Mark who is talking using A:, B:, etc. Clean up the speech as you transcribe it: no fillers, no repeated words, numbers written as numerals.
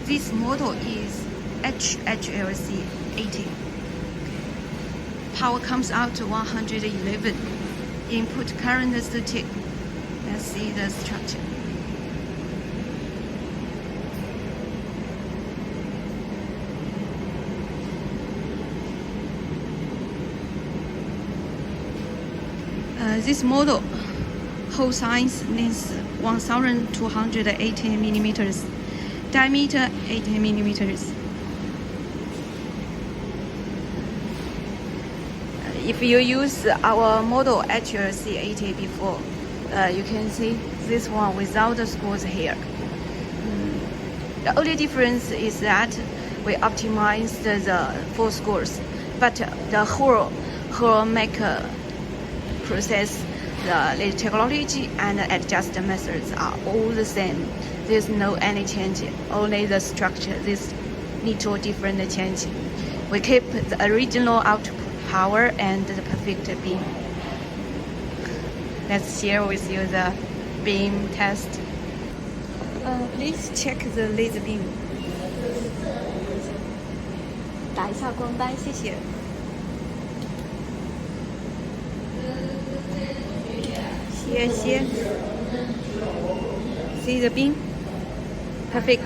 A: This model is HHLC80. Power comes out to 111. Input current is 30. Let's see the structure. This model hole size length 1280 millimeters, diameter 80 millimeters. If you use our model HHLC80 before, you can see this one without the screws here. The only difference is that we optimized the 4 screws, but the whole make process, the technology and adjust methods are all the same. There's no any change, only the structure. This little different change. We keep the original output power and the perfect beam. Let's share with you the beam test. Please check the laser beam. 打一下光斑，谢谢。谢谢。See the beam? Perfect.